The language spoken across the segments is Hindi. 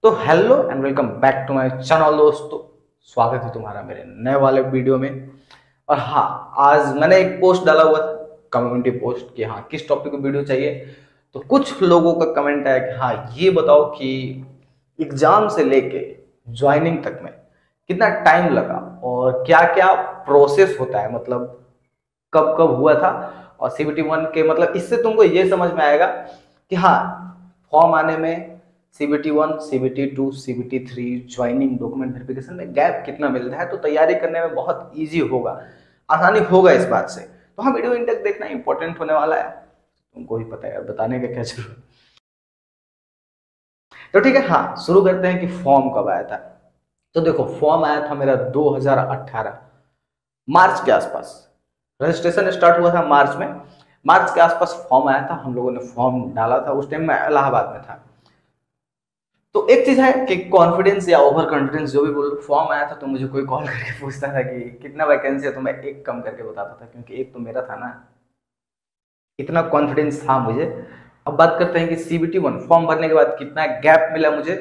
तो hello and welcome back to my channel दोस्तों। स्वागत है तुम्हारा मेरे नए वाले वीडियो में। और हाँ, आज मैंने एक पोस्ट डाला हुआ था, कम्युनिटी पोस्ट, कि हाँ किस टॉपिक पे वीडियो चाहिए। तो कुछ लोगों का कमेंट आया कि हाँ ये बताओ कि एग्जाम से लेके ज्वाइनिंग तक में कितना टाइम लगा और क्या क्या प्रोसेस होता है, मतलब कब कब हुआ था। और CBT 1 के मतलब इससे तुमको ये समझ में आएगा कि हाँ फॉर्म आने में CBT 1, CBT 2, CBT 3 joining document verification में गैप कितना मिलता है। तो तैयारी करने में बहुत इजी होगा, आसानी होगा इस बात से। तो हाँ, वीडियो इन तक देखना इंपॉर्टेंट होने वाला है, तुमको ही पता है यार, बताने का क्या जरूरत। तो ठीक है, हाँ शुरू करते हैं कि फॉर्म कब आया था। तो देखो, फॉर्म आया था मेरा 2018 मार्च के आसपास। रजिस्ट्रेशन स्टार्ट हुआ था मार्च के आसपास फॉर्म आया था। हम लोगों ने फॉर्म डाला था, उस टाइम मैं इलाहाबाद में था। तो एक चीज है कि कॉन्फिडेंस या ओवर कॉन्फिडेंस जो भी बोल, फॉर्म आया था तो मुझे कोई कॉल करके पूछता था कि कितना वैकेंसी है, तो मैं एक कम करके बताता था, क्योंकि एक तो मेरा था ना, इतना कॉन्फिडेंस था मुझे। अब बात करते हैं कि CBT 1 फॉर्म भरने के बाद कितना गैप मिला मुझे।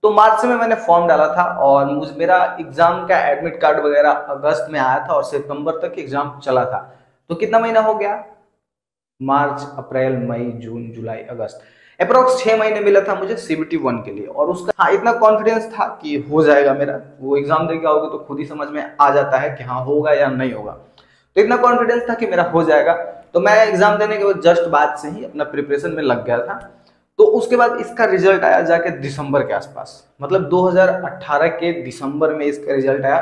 तो मार्च में मैंने फॉर्म डाला था और मुझे मेरा एग्जाम का एडमिट कार्ड वगैरह अगस्त में आया था और सितंबर तक एग्जाम चला था। तो कितना महीना हो गया, मार्च, अप्रैल, मई, जून, जुलाई, अगस्त, अप्रोक्स 6 महीने मिला था मुझे CBT 1 के लिए। और उसका हाँ इतना कॉन्फिडेंस था कि हो जाएगा मेरा। वो एग्जाम देके आओगे तो खुद ही समझ में आ जाता है कि हाँ होगा या नहीं होगा। तो इतना कॉन्फिडेंस था कि मेरा हो जाएगा। तो मैं एग्जाम देने के बाद जस्ट बाद से ही अपना प्रिपरेशन में लग गया था। तो उसके बाद इसका रिजल्ट आया जाके दिसंबर के आसपास, मतलब 2018 के दिसंबर में इसका रिजल्ट आया।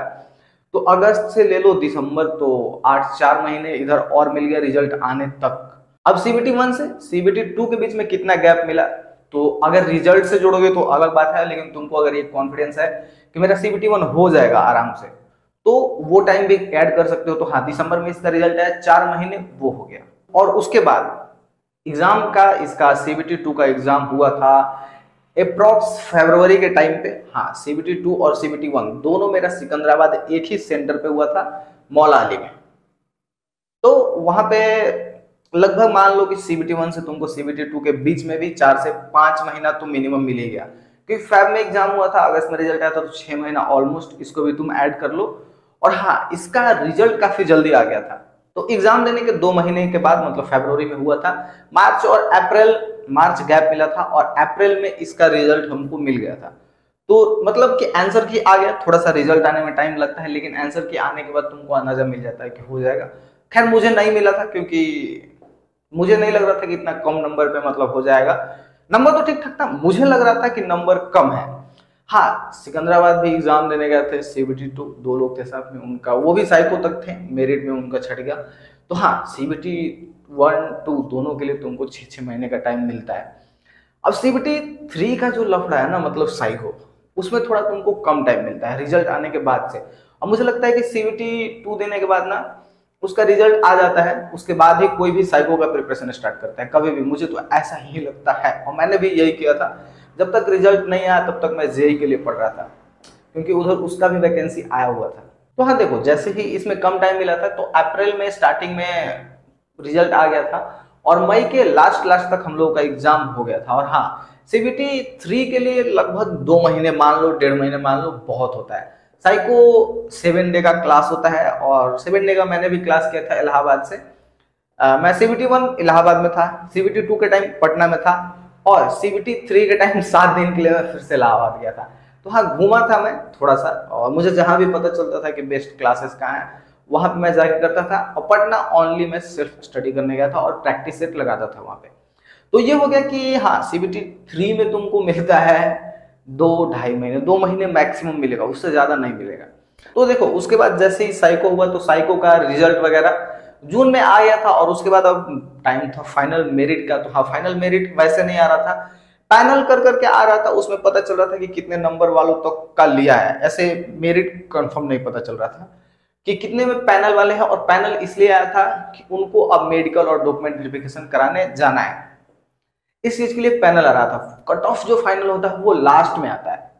तो अगस्त से ले लो दिसंबर, तो 4 महीने इधर और मिल गया रिजल्ट आने तक। अब CBT 1 से CBT 2 के बीच में कितना गैप मिला, तो अगर रिजल्ट से जोड़ोगे तो अलग बात है, लेकिन तुमको अगर ये कॉन्फिडेंस है कि मेरा CBT 1 हो जाएगा आराम से, तो वो टाइम भी ऐड कर सकते हो। तो हाँ, दिसंबर में इसका रिजल्ट आया, 4 महीने वो हो गया। और उसके बाद एग्जाम का, इसका CBT 2 का एग्जाम हुआ था अप्रोक्स फरवरी के टाइम पे। हाँ, CBT 2 और CBT 1 दोनों मेरा सिकंदराबाद एक ही सेंटर पे हुआ था, मौला अली में। तो वहां पे लगभग मान लो कि CBT 1 से तुमको CBT 2 के बीच में भी 4 से 5 महीना तो मिनिमम मिल ही गया, क्योंकि फेब में एग्जाम हुआ था, अगस्त में रिजल्ट आया था, तो 6 महीना ऑलमोस्ट, इसको भी तुम ऐड कर लो। और हाँ, इसका रिजल्ट काफी जल्दी आ गया था। तो एग्जाम देने के 2 महीने के बाद, मतलब फरवरी में हुआ था, मार्च और अप्रैल, मार्च गैप मिला था और अप्रैल में इसका रिजल्ट हमको मिल गया था। तो मतलब कि आंसर की आ गया, थोड़ा सा रिजल्ट आने में टाइम लगता है, लेकिन आंसर की आने के बाद तुमको अंदाजा मिल जाता है कि हो जाएगा। खैर मुझे नहीं मिला था, क्योंकि मुझे नहीं लग रहा था कि इतना कम नंबर पे मतलब हो जाएगा। नंबर तो ठीक ठाक था, मुझे लग रहा था कि नंबर कम है। हाँ, सिकंदराबाद भी एग्जाम देने गए थे, CBT 2 2 लोग थे साथ में, उनका वो भी साइको तक थे, मेरिट में उनका छट गया। तो हाँ, CBT 1-2 दोनों के लिए तुमको 6 महीने का टाइम मिलता है। अब CBT 3 का जो लफड़ा है ना, मतलब साइको, उसमें थोड़ा तुमको कम टाइम मिलता है रिजल्ट आने के बाद से। अब मुझे लगता है कि CBT 2 देने के बाद ना उसका रिजल्ट आ जाता है, उसके बाद ही कोई भी साइको का प्रिपरेशन स्टार्ट करता है, कभी भी, मुझे तो ऐसा ही लगता है। और मैंने भी यही किया था, जब तक रिजल्ट नहीं आया तब तक मैं JEE के लिए पढ़ रहा था, क्योंकि उधर उसका भी वैकेंसी आया हुआ था। तो हाँ देखो, जैसे ही इसमें कम टाइम मिला था, तो अप्रैल में स्टार्टिंग में रिजल्ट आ गया था और मई के लास्ट तक हम लोगों का एग्जाम हो गया था। और हाँ, CBT 3 के लिए लगभग 2 महीने मान लो, 1.5 महीने मान लो, बहुत होता है। साइको 7 डे का क्लास होता है, और 7 डे का मैंने भी क्लास किया था इलाहाबाद से। मैं CBT 1 इलाहाबाद में था, CBT 2 के टाइम पटना में था, और CBT 3 के टाइम 7 दिन के लिए मैं फिर से इलाहाबाद गया था। तो हाँ, घूमा था मैं थोड़ा सा, और मुझे जहां भी पता चलता था कि बेस्ट क्लासेस कहाँ है, वहां पे मैं जाके करता था। और पटना ओनली मैं सिर्फ स्टडी करने गया था और प्रैक्टिस सेट लगाता था वहां पे। तो ये हो गया कि हाँ, CBT 3 में तुमको मिलता है 2-2.5 महीने, 2 महीने मैक्सिमम मिलेगा, उससे ज्यादा नहीं मिलेगा। तो देखो, उसके बाद जैसे ही साइको हुआ, तो साइको का रिजल्ट वगैरह जून में आ गया था। और उसके बाद अब टाइम था फाइनल मेरिट का। तो हाँ, फाइनल मेरिट वैसे नहीं आ रहा था, पैनल कर करके आ रहा था, उसमें पता चल रहा था कि कितने नंबर वालों तक का लिया है, ऐसे मेरिट कंफर्म नहीं पता चल रहा था कि कितने में पैनल वाले हैं। और पैनल इसलिए आया था कि उनको अब मेडिकल और डॉक्यूमेंट वेरिफिकेशन कराने जाना है, इस चीज के लिए पैनल आ रहा था। कट ऑफ जो फाइनल होता है वो लास्ट में आता है,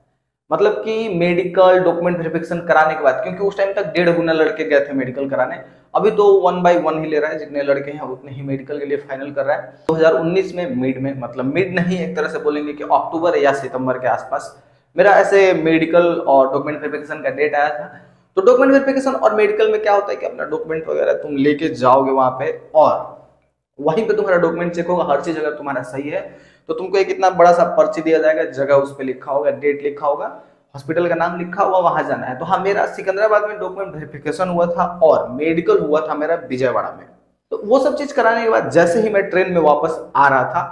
मतलब कि मेडिकल डॉक्यूमेंट वेरिफिकेशन कराने के बाद, क्योंकि उस टाइम तक 1.5 गुना लड़के गए थे मेडिकल कराने। अभी तो 1 by 1 ही ले रहा है, जितने लड़के हैं उतने ही मेडिकल के लिए फाइनल कर रहा है। 2019 में मिड में, मतलब मिड नहीं, एक तरह से बोलेंगे कि अक्टूबर या सितंबर के आसपास मेरा ऐसे मेडिकल और डॉक्यूमेंट वेरिफिकेशन का डेट आया था। तो डॉक्यूमेंट वेरिफिकेशन और मेडिकल में क्या होता है कि अपना डॉक्यूमेंट वगैरह तुम लेके जाओगे वहां पे, और वहीं पे तुम्हारा डॉक्यूमेंट चेक होगा, हर चीज अगर तुम्हारा सही है तो तुमको एक इतना बड़ा सा पर्ची दिया जाएगा, जगह उस पर लिखा होगा, डेट लिखा होगा, हॉस्पिटल का नाम लिखा हुआ, वहां जाना है। तो हाँ, मेरा सिकंदराबाद में डॉक्यूमेंट वेरिफिकेशन हुआ था और मेडिकल हुआ था मेरा विजयवाड़ा में। तो वो सब चीज कराने के बाद जैसे ही मैं ट्रेन में वापस आ रहा था,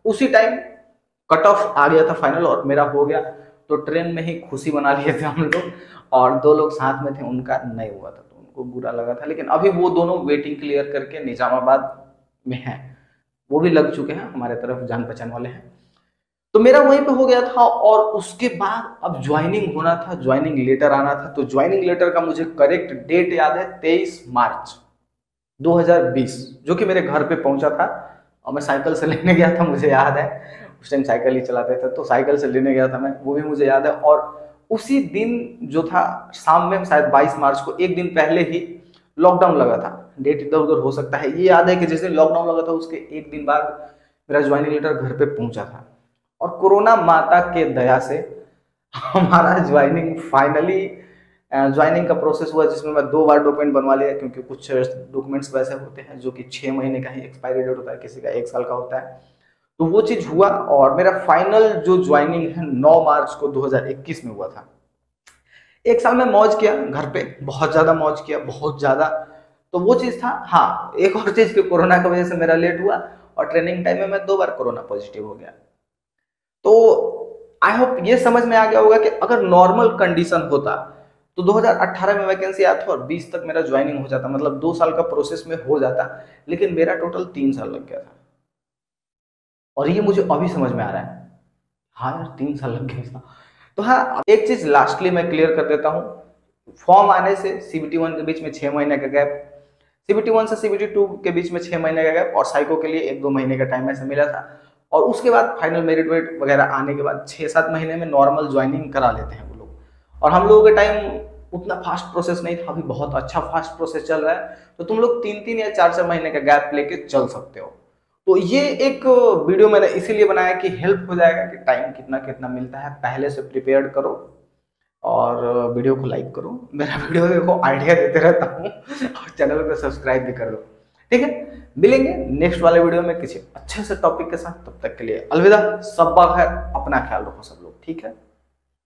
उसी टाइम कट ऑफ आ गया था फाइनल और मेरा हो गया। तो ट्रेन में ही खुशी मना लिए थे हम लोग, और 2 लोग साथ में थे, उनका नहीं हुआ था तो उनको बुरा लगा था। लेकिन अभी वो दोनों वेटिंग क्लियर करके निजामाबाद में हैं, वो भी लग चुके हैं, हमारे तरफ जान पहचान वाले हैं। तो मेरा वहीं पे हो गया था, और उसके बाद अब ज्वाइनिंग होना था, ज्वाइनिंग लेटर आना था। तो ज्वाइनिंग लेटर का मुझे करेक्ट डेट याद है, 23 मार्च 2020, जो कि मेरे घर पे पहुंचा था। और मैं साइकिल से लेने गया था, मुझे याद है, उस टाइम साइकिल ही चलाते थे, तो साइकिल से लेने गया था मैं, वो भी मुझे याद है। और उसी दिन जो था शाम में, शायद 22 मार्च को, एक दिन पहले ही लॉकडाउन लगा था। डेट इधर उधर हो सकता है, ये याद है कि जिस दिन लॉकडाउन लगा था उसके एक दिन बाद मेरा ज्वाइनिंग लेटर घर पे पहुंचा था। और कोरोना माता के दया से हमारा ज्वाइनिंग फाइनली, ज्वाइनिंग का प्रोसेस हुआ, जिसमें मैं 2 बार डॉक्यूमेंट बनवा लिया, क्योंकि कुछ डॉक्यूमेंट्स वैसे होते हैं जो कि 6 महीने का ही एक्सपायरी डेट होता है, किसी का 1 साल का होता है। तो वो चीज हुआ, और मेरा फाइनल जो ज्वाइनिंग है 9 मार्च को 2021 में हुआ था। 1 साल में मौज किया घर पे, बहुत ज्यादा मौज किया, बहुत ज्यादा। तो वो चीज था। हाँ, एक और चीज कि कोरोना की वजह से मेरा लेट हुआ, और ट्रेनिंग टाइम में मैं 2 बार कोरोना पॉजिटिव हो गया। तो आई होप ये समझ में आ गया होगा कि अगर नॉर्मल कंडीशन होता तो 2018 में वैकेंसी आया था और 20 तक मेरा ज्वाइनिंग हो जाता, मतलब 2 साल का प्रोसेस में हो जाता। लेकिन मेरा टोटल 3 साल लग गया था, और ये मुझे अभी समझ में आ रहा है। हाँ यार, 3 साल लग गया था। तो हाँ, एक चीज लास्टली मैं क्लियर कर देता हूँ। फॉर्म आने से CBT 1 के बीच में 6 महीने का गैप, CBT 1 से CBT 2 के बीच में 6 महीने का गैप, और साइको के लिए 1-2 महीने का टाइम ऐसा मिला था। और उसके बाद फाइनल मेरिट वेट वगैरह आने के बाद 6-7 महीने में नॉर्मल ज्वाइनिंग करा लेते हैं वो लोग। और हम लोगों के टाइम उतना फास्ट प्रोसेस नहीं था, अभी बहुत अच्छा फास्ट प्रोसेस चल रहा है। तो तुम लोग 3-3 या 4-4 महीने का गैप लेके चल सकते हो। तो ये एक वीडियो मैंने इसीलिए बनाया कि हेल्प हो जाएगा कि टाइम कितना कितना मिलता है, पहले से प्रिपेयर करो, और वीडियो को लाइक करो। मेरा वीडियो देखो, आइडिया देते रहता हूँ, और चैनल को सब्सक्राइब भी कर लो। ठीक है, मिलेंगे नेक्स्ट वाले वीडियो में किसी अच्छे से टॉपिक के साथ। तब तक के लिए अलविदा, सब खैर, अपना ख्याल रखो सब लोग, ठीक है।